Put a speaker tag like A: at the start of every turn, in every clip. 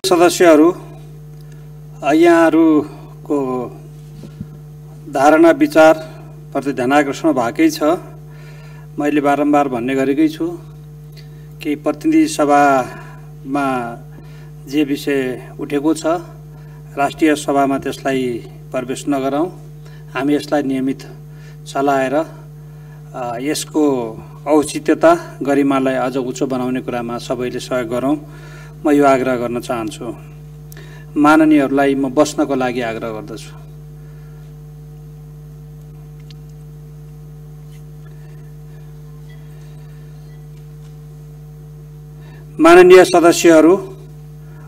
A: सदस्यहरू, यहाँहरूको धारणा विचार प्रति ध्यानाकर्षण भएकै छ। मैले बारम्बार भन्ने गरेकै छु कि प्रतिनिधि सभामा जे विषय उठेको छ राष्ट्रिय सभामा त्यसलाई प्रवेश नगरौँ। हामी यसलाई नियमित चलाएर यसको औचित्यता गरिमालाई अझ उच्च बनाउने कुरामा सबैले सहयोग गरौँ। म यो आग्रह गर्न चाहन्छु। माननीयहरूलाई म बस्नको लागि आग्रह गर्दछु। माननीय सदस्यहरू,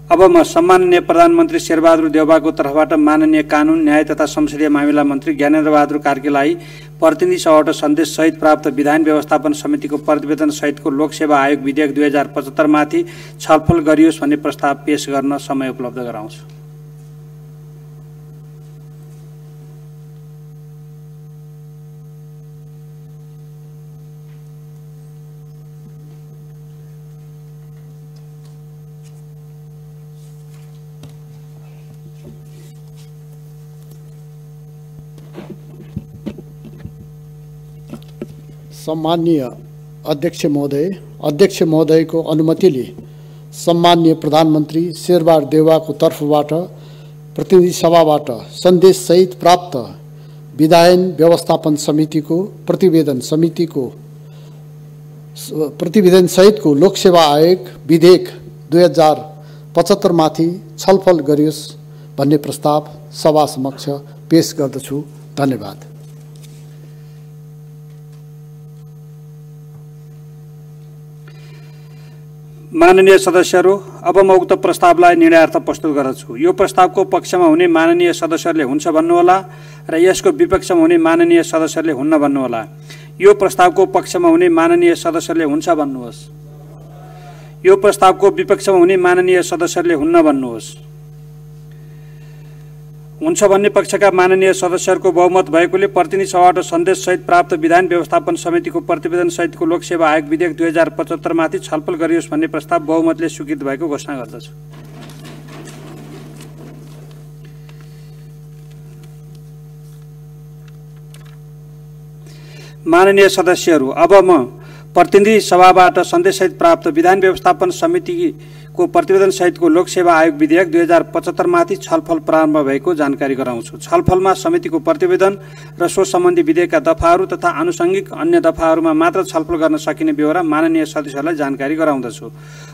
A: अब म सम्माननीय प्रधानमन्त्री शेरबहादुर देउवाको तर्फबाट माननीय कानुन न्याय तथा संसदीय मामिला मन्त्री ज्ञानेन्द्र बहादुर कार्कीलाई प्रतिनिधि सभाबाट सन्देश सहित प्राप्त विधान व्यवस्थापन समितिको प्रतिवेदन सहितको लोकसेवा आयोग विधेयक 2075 माथि छलफल गरियोस् भन्ने प्रस्ताव पेश गर्न समय उपलब्ध गराउँछु।
B: सम्माननीय अध्यक्ष महोदयको अनुमतिले सम्माननीय प्रधानमन्त्री शेरबहादुर देउवाको तर्फबाट प्रतिनिधि सभाबाट सन्देश सहित प्राप्त विधान व्यवस्थापन समितिको प्रतिवेदन सहितको लोकसेवा आयोग विधेयक 2075 माथि छलफल गरियोस् भन्ने प्रस्ताव सभा समक्ष पेश गर्दछु। धन्यवाद।
A: माननीय सदस्यहरू, अब म उक्त प्रस्तावलाई निर्णयार्थ प्रस्तुत गर्दछु। यो प्रस्तावको पक्षमा हुने माननीय सदस्यहरूले हुन्छ भन्नुहोला र यसको विपक्षमा हुने माननीय सदस्यहरूले हुन्न भन्नुहोला। यो प्रस्तावको पक्षमा हुने माननीय सदस्यहरूले हुन्छ भन्नुहोस्। यो प्रस्तावको विपक्षमा हुने माननीय सदस्यहरूले हुन्न भन्नुहोस्। हुन्छ भन्ने पक्षका माननीय सदस्यहरूको बहुमत भएकोले प्रतिनिधि सभाबाट सन्देश सहित प्राप्त विधान व्यवस्थापन समितिको प्रतिवेदन सहितको लोकसेवा आयोग विधेयक 2075 माथि छलफल गरियोस् भन्ने प्रस्ताव बहुमतले स्वीकृत भएको घोषणा गर्दछु। माननीय सदस्यहरू, अब म प्रतिनिधि सभाबाट सन्देश सहित प्राप्त विधान व्यवस्थापन समितिको प्रतिवेदन सहितको लोकसेवा आयोग विधेयक 2075 माथि छलफल प्रारम्भ भएको जानकारी गराउँछु। छलफलमा समितिको प्रतिवेदन र सो सम्बन्धी विधेयकका दफाहरू तथा आनुषङ्गिक अन्य दफाहरूमा मात्र छलफल गर्न सकिने बेहोरा माननीय सदस्यहरूलाई जानकारी गराउँदछु।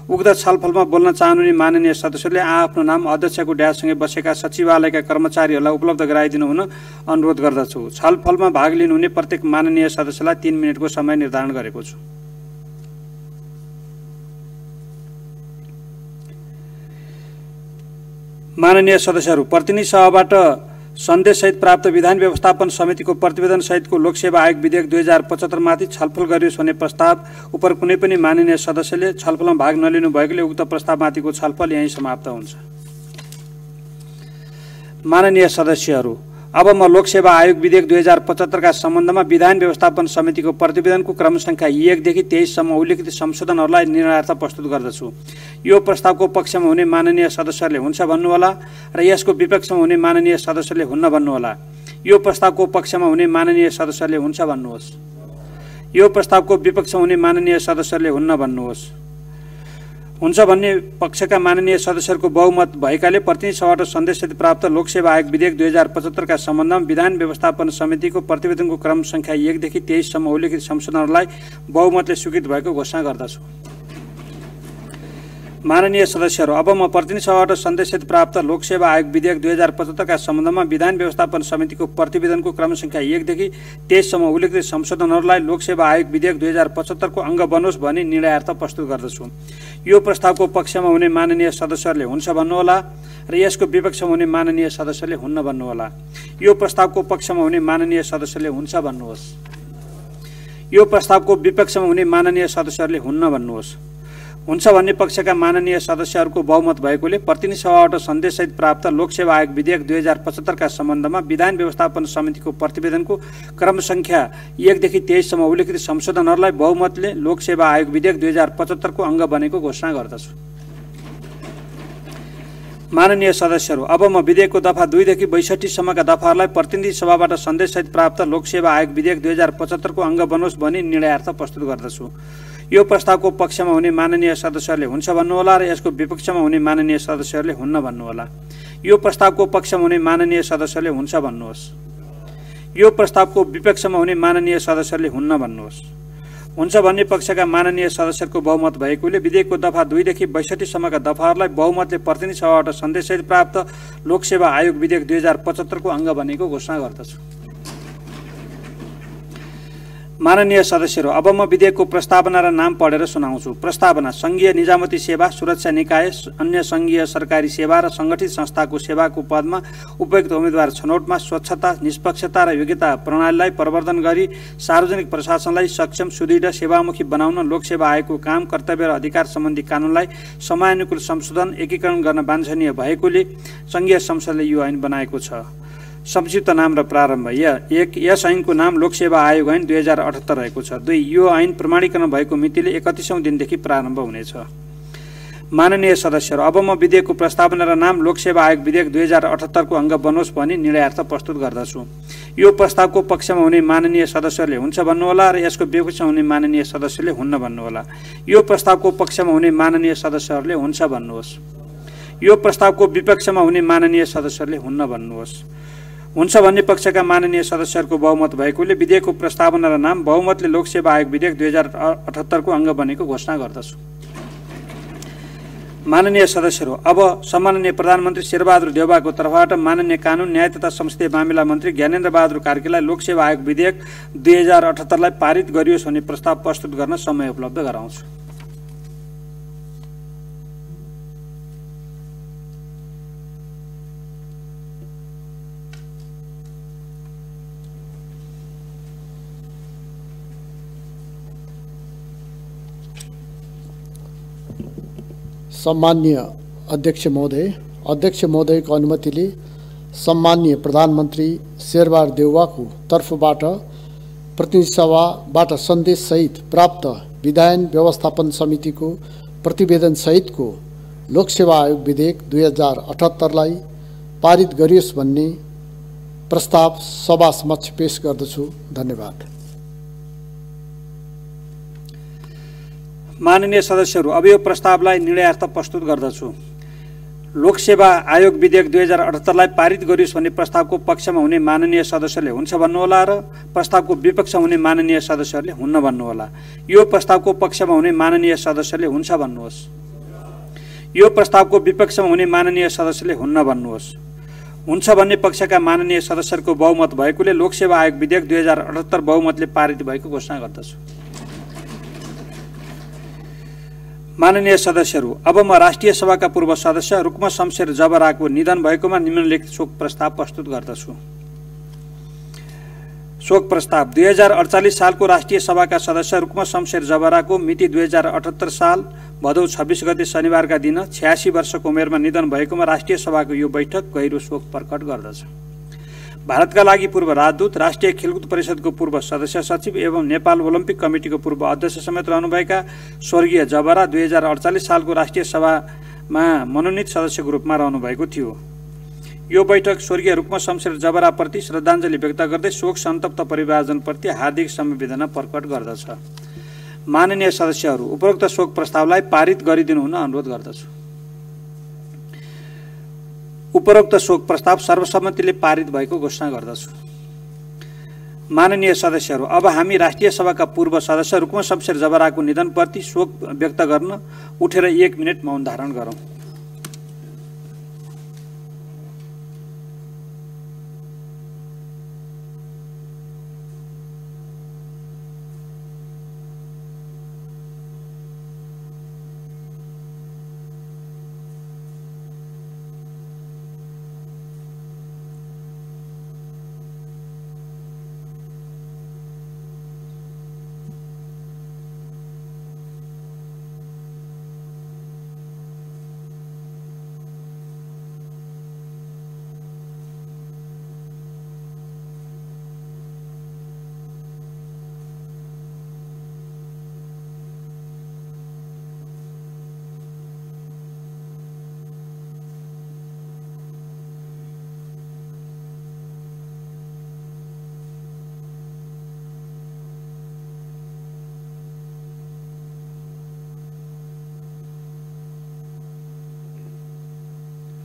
A: उक्त छलफलमा बोल्न चाहनुहुने माननीय सदस्यले आफ्नो नाम अध्यक्षको ड्यासँगै बसेका सचिवालयका कर्मचारीहरूलाई उपलब्ध गराइदिनु हुन अनुरोध गर्दछु। छलफलमा भाग लिनुहुने प्रत्येक माननीय सदस्यलाई 3 मिनेटको समय निर्धारण गरेको छु। माननीय सदस्यहरू, प्रतिनिधि सभाबाट सन्देश सहित प्राप्त विधान व्यवस्थापन समितिको प्रतिवेदन सहितको लोकसेवा आयोग विधेयक 2075 माथि छलफल गरियोस् भन्ने प्रस्ताव उपर कुनै पनि माननीय सदस्यले छलफलमा भाग नलिनु भएकोले उक्त प्रस्तावमाथिको छलफल यहीँ समाप्त हुन्छ। माननीय सदस्यहरू, अब म लोकसेवा आयोग विधेयक 2075 का सम्बन्धमा विधान व्यवस्थापन समितिको प्रतिवेदनको क्रम संख्या 1 देखि 23 सम्म उल्लेखित संशोधनहरूलाई निर्णयार्थ प्रस्तुत गर्दछु। यो प्रस्तावको पक्षमा हुने माननीय सदस्यहरूले हुन्छ भन्नुहोला र यसको विपक्षमा हुने माननीय सदस्यहरूले हुन्न भन्नुहोला। यो प्रस्तावको पक्षमा हुने माननीय सदस्यहरूले हुन्छ भन्नुहोस्। यो प्रस्तावको विपक्षमा हुने माननीय सदस्यहरूले हुन्न भन्नुहोस्। हुन्छ भन्ने पक्षका माननीय सदस्यहरूको बहुमत भएकाले प्रतिनिधि सभाबाट सन्देशसित प्राप्त लोकसेवा आयोग विधेयक 2075 का सम्बन्धमा विधान व्यवस्थापन समितिको प्रतिवेदनको क्रम संख्या 1 देखि 23 सम्म उल्लेखित संशोधनहरूलाई बहुमतले स्वीकृत भएको घोषणा गर्दछु। माननीय सदस्यहरू, अब म प्रतिनिधि सभाबाट सन्देशित प्राप्त लोकसेवा आयोग विधेयक 2075 का सम्बन्धमा विधान व्यवस्थापन समितिको प्रतिवेदनको क्रम संख्या 1 देखि 23 सम्म उल्लेखित संशोधनहरूलाई लोकसेवा आयोग विधेयक 2075 को अंग बनोस् भनी निर्णयार्थ प्रस्तुत गर्दछु। यो प्रस्तावको पक्षमा हुने माननीय सदस्यहरूले हुन्छ भन्नुहोला र यसको विपक्षमा हुने माननीय सदस्यहरूले हुन्न भन्नुहोला। यो प्रस्तावको पक्षमा हुने माननीय सदस्यहरूले हुन्छ भन्नुहोस्। यो प्रस्तावको विपक्षमा हुने माननीय सदस्यहरूले हुन्न भन्नुहोस्। हुन्छ भन्ने पक्षका माननीय सदस्यहरूको बहुमत भएकोले प्रतिनिधि सभाबाट सन्देशसहित प्राप्त लोकसेवा आयोग विधेयक 2075 का सम्बन्धमा विधान व्यवस्थापन समितिको प्रतिवेदनको क्रम संख्या 1 देखि 23 सम्म उल्लेखित संशोधनहरूलाई बहुमतले लोकसेवा आयोग विधेयक 2075 को अंग बनेको घोषणा गर्दछु। माननीय सदस्यहरू, अब म विधेयकको दफा 2 देखि 62 सम्मका दफाहरूलाई प्रतिनिधि सभाबाट सन्देशसहित प्राप्त लोकसेवा आयोग विधेयक 2075 को अङ्ग बनोस् भनी निर्णयार्थ प्रस्तुत गर्दछु। यो प्रस्तावको पक्षमा हुने माननीय सदस्यहरूले हुन्छ भन्नुहोला र यसको विपक्षमा हुने माननीय सदस्यहरूले हुन्न भन्नुहोला। यो प्रस्तावको पक्षमा हुने माननीय सदस्यहरूले हुन्छ भन्नुहोस्। यो प्रस्तावको विपक्षमा हुने माननीय सदस्यहरूले हुन्न भन्नुहोस्। हुन्छ भन्ने पक्षका माननीय सदस्यहरूको बहुमत भएकोले विधेयकको दफा 2 देखि 62 सम्मका दफाहरूलाई बहुमतले प्रतिनिधि सभाबाट सन्देशसहित प्राप्त लोकसेवा आयोग विधेयक 2075 को अङ्ग बनेको घोषणा गर्दछु। माननीय सदस्यहरू, अब म विधेयकको प्रस्तावना र नाम पढेर सुनाउँछु। प्रस्तावना: सङ्घीय निजामती सेवा, सुरक्षा निकाय, अन्य सङ्घीय सरकारी सेवा र सङ्गठित संस्थाको सेवाको पदमा उपयुक्त उम्मेदवार छनौटमा स्वच्छता, निष्पक्षता र योग्यता प्रणालीलाई प्रवर्धन गरी सार्वजनिक प्रशासनलाई सक्षम, सुदृढ, सेवामुखी बनाउन लोकसेवा आयोगको काम, कर्तव्य र अधिकार सम्बन्धी कानुनलाई समयानुकूल संशोधन, एकीकरण गर्न वाञ्छनीय भएकोले सङ्घीय संसदले यो ऐन बनाएको छ। संक्षिप्त नाम र प्रारम्भ: 1. यस ऐनको नाम लोकसेवा आयोग ऐन 2078 रहेको छ। 2. यो ऐन प्रमाणीकरण भएको मितिले 31औं दिनदेखि प्रारम्भ हुनेछ। माननीय सदस्यहरू, अब म विधेयकको प्रस्तावना र नाम लोकसेवा आयोग विधेयक 2078 को अङ्ग बनोस् भनी निर्णयार्थ प्रस्तुत गर्दछु। यो प्रस्तावको पक्षमा हुने माननीय सदस्यहरूले हुन्छ भन्नुहोला र यसको विपक्षमा हुने माननीय सदस्यले हुन्न भन्नुहोला। यो प्रस्तावको पक्षमा हुने माननीय सदस्यहरूले हुन्छ भन्नुहोस्। यो प्रस्तावको विपक्षमा हुने माननीय सदस्यहरूले हुन्न भन्नुहोस्। हुन्छ भन्ने पक्षका माननीय सदस्यहरूको बहुमत भएकोले विधेयकको प्रस्तावना र नाम बहुमतले लोकसेवा आयोग विधेयक 2078 को अङ्ग बनेको घोषणा गर्दछु। माननीय सदस्यहरू, अब सम्माननीय प्रधानमन्त्री शेरबहादुर देउवाको तर्फबाट माननीय कानुन, न्याय तथा संसदीय मामिला मन्त्री ज्ञानेन्द्र बहादुर कार्कीलाई लोकसेवा आयोग विधेयक 2078 लाई पारित गरियोस् भन्ने प्रस्ताव प्रस्तुत गर्न समय उपलब्ध गराउँछु।
B: सम्मान्य अध्यक्ष महोदयको अनुमतिले सम्मान्य प्रधानमन्त्री शेरबहादुर देउवाको तर्फबाट प्रतिनिधि सभाबाट सन्देशसहित प्राप्त विधायन व्यवस्थापन समितिको प्रतिवेदन सहितको लोकसेवा आयोग विधेयक 2078 लाई पारित गरियोस् भन्ने प्रस्ताव सभा समक्ष पेश गर्दछु। धन्यवाद।
A: माननीय सदस्यहरू, अब यो प्रस्तावलाई निर्णयार्थ प्रस्तुत गर्दछु। लोकसेवा आयोग विधेयक 2078 लाई पारित गरियोस् भन्ने प्रस्तावको पक्षमा हुने माननीय सदस्यले हुन्छ भन्नुहोला र प्रस्तावको विपक्षमा हुने माननीय सदस्यहरूले हुन्न भन्नुहोला। यो प्रस्तावको पक्षमा हुने माननीय सदस्यले हुन्छ भन्नुहोस्। यो प्रस्तावको विपक्षमा हुने माननीय सदस्यले हुन्न भन्नुहोस्। हुन्छ भन्ने पक्षका माननीय सदस्यहरूको बहुमत भएकोले लोकसेवा आयोग विधेयक 2078 बहुमतले पारित भएको घोषणा गर्दछु। माननीय सदस्यहरू, अब म राष्ट्रिय सभाका पूर्व सदस्य रुक्म शमशेर जबराको निधन भएकोमा निम्नलिखित शोक प्रस्ताव प्रस्तुत गर्दछु। शोक प्रस्ताव: 2048 सालको राष्ट्रिय सभाका सदस्य रुक्म शमशेर जबराको मिति 2078 साल भदौ 26 गते शनिबारका दिन 86 वर्षको उमेरमा निधन भएकोमा राष्ट्रिय सभाको यो बैठक गहिरो शोक प्रकट गर्दछ। भारतका लागि पूर्व राजदूत, राष्ट्रिय खेलकुद परिषदको पूर्व सदस्य सचिव एवं नेपाल ओलम्पिक कमिटीको पूर्व अध्यक्ष समेत रहनुभएका स्वर्गीय जबरा 2048 सालको राष्ट्रिय सभामा मनोनित सदस्यको रूपमा रहनुभएको थियो। यो बैठक स्वर्गीय रुक्म शमशेर जबराप्रति श्रद्धाञ्जली व्यक्त गर्दै शोक सन्तप्त परिवारजनप्रति हार्दिक संवेदना प्रकट गर्दछ। माननीय सदस्यहरू, उपरोक्त शोक प्रस्तावलाई पारित गरिदिनु हुन अनुरोध गर्दछु। उपरोक्त शोक प्रस्ताव सर्वसम्मतिले पारित भएको घोषणा गर्दछु। माननीय सदस्यहरू, अब हामी राष्ट्रिय सभाका पूर्व सदस्य रुक्म शमशेर जबराको निधनप्रति शोक व्यक्त गर्न उठेर 1 मिनट मौन धारण गरौँ।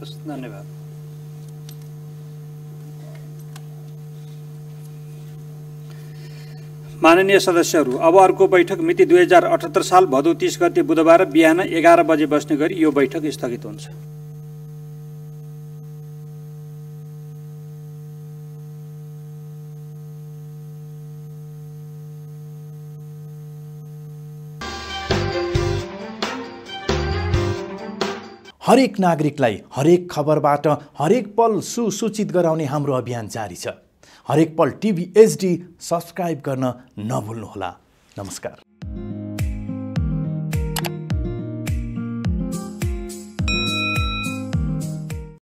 A: धन्यवाद। माननीय सदस्यहरू, अब अर्को बैठक मिति 2078 साल भदौ 30 गते बुधबार बिहान 11 बजे बस्ने गरी यो बैठक स्थगित हुन्छ।
C: हरेक नागरिकलाई हरेक खबरबाट हरेक पल सुसूचित गराउने हाम्रो अभियान जारी छ। हरेक पल टिभी एचडी सब्स्क्राइब गर्न नभुल्नुहोला। नमस्कार।